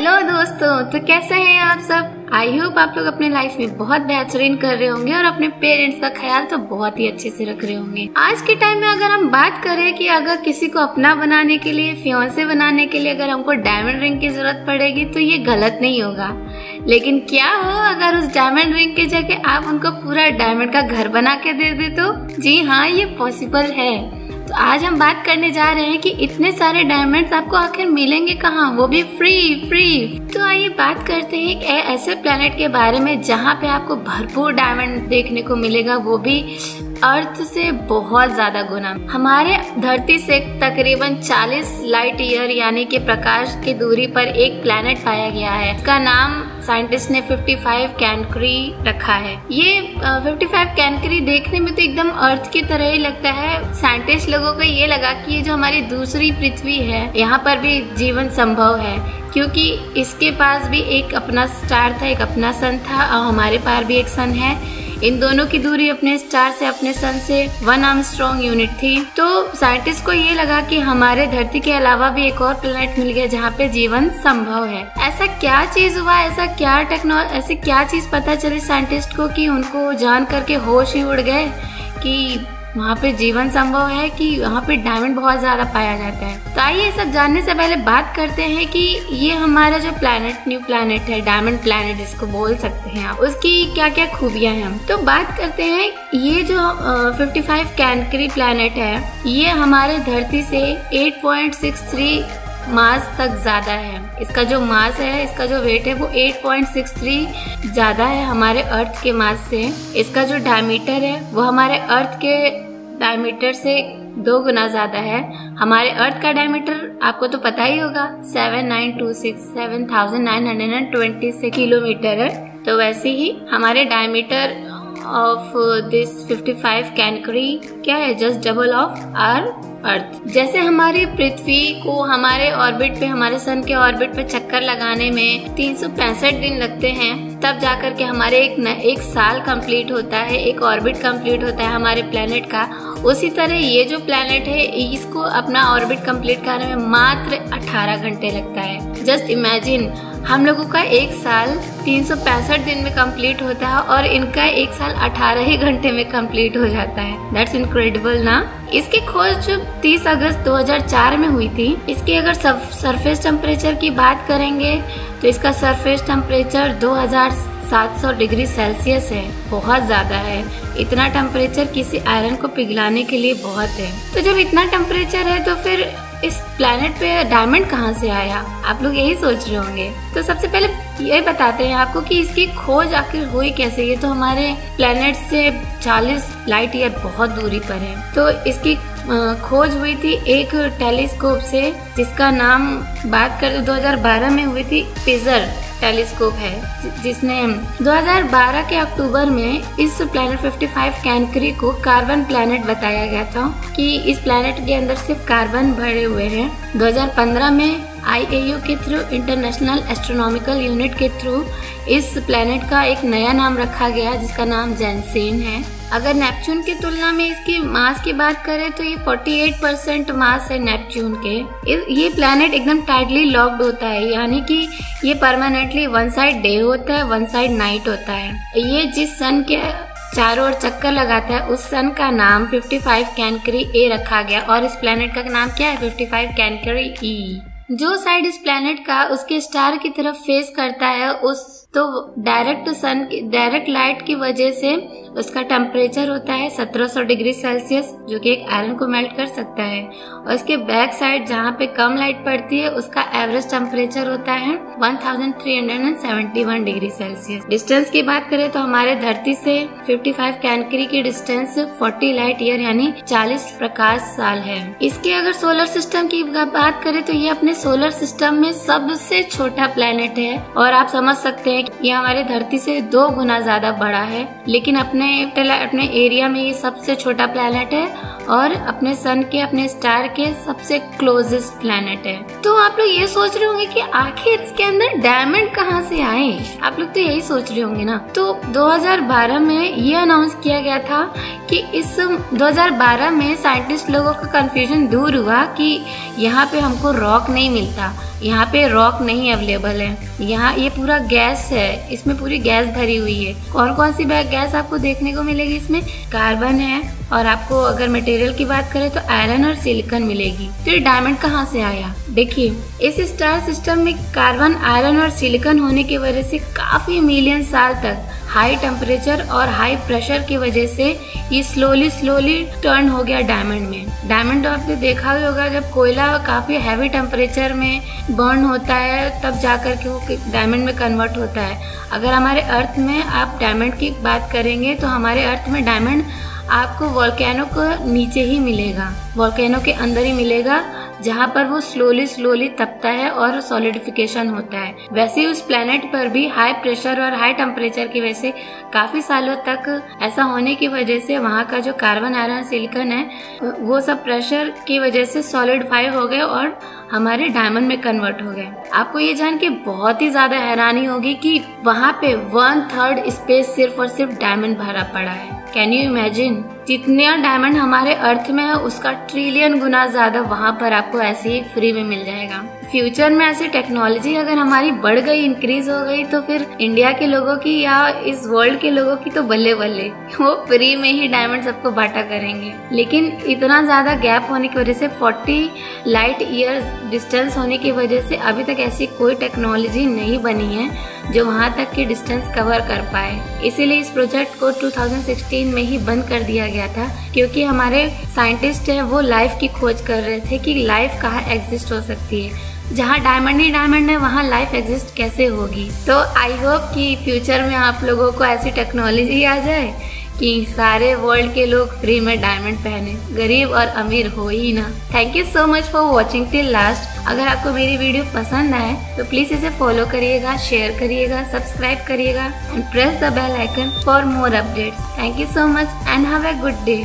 Hello दोस्तों, तो कैसे हैं आप सब। आई होप आप लोग अपने लाइफ में बहुत बेहतरीन कर रहे होंगे और अपने पेरेंट्स का ख्याल तो बहुत ही अच्छे से रख रहे होंगे। आज के टाइम में अगर हम बात करें कि अगर किसी को अपना बनाने के लिए, फियांसे बनाने के लिए अगर हमको डायमंड रिंग की जरूरत पड़ेगी तो ये गलत नहीं होगा। लेकिन क्या हो अगर उस डायमंड रिंग की जगह आप उनको पूरा डायमंड का घर बना के दे दे तो? जी हाँ, ये पॉसिबल है। तो आज हम बात करने जा रहे हैं कि इतने सारे डायमंड्स आपको आखिर मिलेंगे कहाँ, वो भी फ्री। तो आइए बात करते हैं एक ऐसे प्लेनेट के बारे में जहाँ पे आपको भरपूर डायमंड देखने को मिलेगा, वो भी अर्थ से बहुत ज्यादा गुना। हमारे धरती से तकरीबन 40 लाइट ईयर यानी कि प्रकाश की दूरी पर एक प्लेनेट पाया गया है। इसका नाम साइंटिस्ट ने 55 कैनकरी रखा है। ये 55 कैनकरी देखने में तो एकदम अर्थ की तरह ही लगता है। साइंटिस्ट लोगों को ये लगा कि ये जो हमारी दूसरी पृथ्वी है, यहाँ पर भी जीवन संभव है, क्योंकि इसके पास भी एक अपना स्टार था, एक अपना सन था, और हमारे पास भी एक सन है। इन दोनों की दूरी अपने स्टार से, अपने सन से 1 आर्मस्ट्रांग यूनिट थी। तो साइंटिस्ट को ये लगा कि हमारे धरती के अलावा भी एक और प्लेनेट मिल गया जहाँ पे जीवन संभव है। ऐसा क्या चीज हुआ, ऐसी क्या चीज पता चली साइंटिस्ट को कि उनको जान करके होश ही उड़ गए कि वहाँ पे जीवन संभव है, कि वहाँ पे डायमंड बहुत ज्यादा पाया जाता है। तो आइए सब जानने से पहले बात करते हैं कि ये हमारा जो प्लैनेट, न्यू प्लैनेट है, डायमंड प्लैनेट जिसको बोल सकते हैं आप, उसकी क्या क्या खूबियां हैं। तो बात करते हैं, ये जो 55 कैनकरी प्लैनेट है, ये हमारे धरती से 8.63 मास तक ज्यादा है। इसका जो मास है, इसका जो वेट है, वो 8.63 ज्यादा है हमारे अर्थ के मास से। इसका जो डायमीटर है वो हमारे अर्थ के डायमीटर से 2 गुना ज्यादा है। हमारे अर्थ का डायमीटर आपको तो पता ही होगा, 7926 किलोमीटर है। तो वैसे ही हमारे डायमीटर ऑफ दिस 55 कैनकरी क्या है, just double of our Earth. जैसे हमारी पृथ्वी को हमारे ऑर्बिट पे, हमारे सन के ऑर्बिट पे चक्कर लगाने में 365 दिन लगते हैं, तब जाकर के हमारे एक साल कंप्लीट होता है, एक ऑर्बिट कंप्लीट होता है हमारे प्लेनेट का। उसी तरह ये जो प्लेनेट है, इसको अपना ऑर्बिट कंप्लीट करने में मात्र 18 घंटे लगता है। जस्ट इमेजिन, हम लोगों का एक साल 365 दिन में कंप्लीट होता है और इनका एक साल 18 ही घंटे में कंप्लीट हो जाता है। दैट्स इनक्रेडिबल ना। इसकी खोज 30 अगस्त 2004 में हुई थी। इसके अगर सरफेस टेम्परेचर की बात करेंगे तो इसका सरफेस टेम्परेचर 2700 डिग्री सेल्सियस है, बहुत ज्यादा है। इतना टेम्परेचर किसी आयरन को पिघलाने के लिए बहुत है। तो जब इतना टेम्परेचर है तो फिर इस प्लेनेट पे डायमंड कहाँ से आया, आप लोग यही सोच रहे होंगे। तो सबसे पहले ये बताते हैं आपको कि इसकी खोज आखिर हुई कैसे। ये तो हमारे प्लेनेट से 40 लाइट ईयर बहुत दूरी पर है। तो इसकी खोज हुई थी एक टेलीस्कोप से, जिसका नाम बात कर 2012 में हुई थी, पिजर टेलीस्कोप है, जिसने 2012 के अक्टूबर में इस प्लैनेट 55 कैनकरी को कार्बन प्लैनेट बताया गया था कि इस प्लैनेट के अंदर सिर्फ कार्बन भरे हुए हैं। 2015 में IAU के थ्रू, इंटरनेशनल एस्ट्रोनॉमिकल यूनिट के थ्रू, इस प्लैनेट का एक नया नाम रखा गया जिसका नाम जैनसेन है। अगर नेपच्यून की तुलना में इसकी मास की बात करें तो ये 48% मास है नेपच्यून के। ये प्लैनेट एकदम टाइटली लॉक्ड होता है, यानी कि ये परमानेंटली वन साइड डे होता है, वन साइड नाइट होता है। ये जिस सन के चारों ओर चक्कर लगाता है, उस सन का नाम 55 कैनकरी ए रखा गया, और इस प्लैनेट का नाम क्या है, 55 कैनकरी ई। जो साइड इस प्लैनेट का उसके स्टार की तरफ फेस करता है, उस तो डायरेक्ट लाइट की वजह से उसका टेम्परेचर होता है 1700 डिग्री सेल्सियस, जो कि एक आयरन को मेल्ट कर सकता है। और इसके बैक साइड जहाँ पे कम लाइट पड़ती है, उसका एवरेज टेम्परेचर होता है 1371 डिग्री सेल्सियस। डिस्टेंस की बात करें तो हमारे धरती से 55 कैनकरी की डिस्टेंस 40 लाइट ईयर यानी 40 प्रकाश साल है। इसके अगर सोलर सिस्टम की बात करें तो ये अपने सोलर सिस्टम में सबसे छोटा प्लेनेट है, और आप समझ सकते हैं हैं कि ये हमारे धरती से 2 गुना ज्यादा बड़ा है, लेकिन अपने एरिया में ये सबसे छोटा प्लैनेट है और अपने सन के, अपने स्टार के सबसे क्लोजेस्ट प्लैनेट है। तो आप लोग ये सोच रहे होंगे कि आखिर इसके अंदर डायमंड कहाँ से आए, आप लोग तो यही सोच रहे होंगे ना। तो 2012 में ये अनाउंस किया गया था कि इस 2012 में साइंटिस्ट लोगों का कंफ्यूजन दूर हुआ कि यहाँ पे हमको रॉक नहीं मिलता, यहाँ पे रॉक नहीं अवेलेबल है, यहाँ ये पूरा गैस है, इसमें पूरी गैस भरी हुई है। कौन कौन सी गैस आपको देखने को मिलेगी इसमें? कार्बन है, और आपको अगर मटेरियल की बात करें तो आयरन और सिलिकॉन मिलेगी। तो डायमंड कहाँ से आया? देखिए, इस स्टार सिस्टम में कार्बन, आयरन और सिलिकॉन होने की वजह से काफी मिलियन साल तक हाई टेम्परेचर और हाई प्रेशर की वजह से ये स्लोली टर्न हो गया डायमंड में। डायमंड तो आपने देखा ही होगा, जब कोयला काफी हैवी टेम्परेचर में बर्न होता है तब जाकर के वो डायमंड में कन्वर्ट होता है। अगर हमारे अर्थ में आप डायमंड की बात करेंगे तो हमारे अर्थ में डायमंड आपको वोल्केनो को नीचे ही मिलेगा, वोल्केनो के अंदर ही मिलेगा, जहाँ पर वो स्लोली तपता है और सॉलिडिफिकेशन होता है। वैसे ही उस प्लेनेट पर भी हाई प्रेशर और हाई टेम्परेचर की वजह से काफी सालों तक ऐसा होने की वजह से वहाँ का जो कार्बन, आयरन, सिलिकॉन है वो सब प्रेशर की वजह से सॉलिडिफाई हो गए और हमारे डायमंड में कन्वर्ट हो गए। आपको ये जान के बहुत ही ज्यादा हैरानी होगी कि वहाँ पे 1/3 स्पेस सिर्फ और सिर्फ डायमंड भरा पड़ा है। Can you imagine? जितने डायमंड हमारे अर्थ में है उसका ट्रिलियन गुना ज्यादा वहाँ पर आपको ऐसे ही फ्री में मिल जाएगा। फ्यूचर में ऐसी टेक्नोलॉजी अगर हमारी बढ़ गई, इंक्रीज हो गई, तो फिर इंडिया के लोगों की या इस वर्ल्ड के लोगों की तो बल्ले बल्ले, वो फ्री में ही डायमंड सबको बांटा करेंगे। लेकिन इतना ज्यादा गैप होने की वजह से 40 लाइट ईयर्स डिस्टेंस होने की वजह से अभी तक ऐसी कोई टेक्नोलॉजी नहीं बनी है जो वहाँ तक की डिस्टेंस कवर कर पाए। इसीलिए इस प्रोजेक्ट को 2016 में ही बंद कर दिया गया था, क्योंकि हमारे साइंटिस्ट हैं वो लाइफ की खोज कर रहे थे कि लाइफ कहाँ एग्जिस्ट हो सकती है। जहाँ डायमंड ही डायमंड है वहाँ लाइफ एग्जिस्ट कैसे होगी। तो आई होप कि फ्यूचर में आप लोगों को ऐसी टेक्नोलॉजी आ जाए कि सारे वर्ल्ड के लोग फ्री में डायमंड पहने, गरीब और अमीर हो ही ना। Thank you so much for watching till last. अगर आपको मेरी वीडियो पसंद आए तो प्लीज इसे फॉलो करिएगा, शेयर करिएगा, सब्सक्राइब करिएगा and press the bell icon for more updates. Thank you so much and have a good day.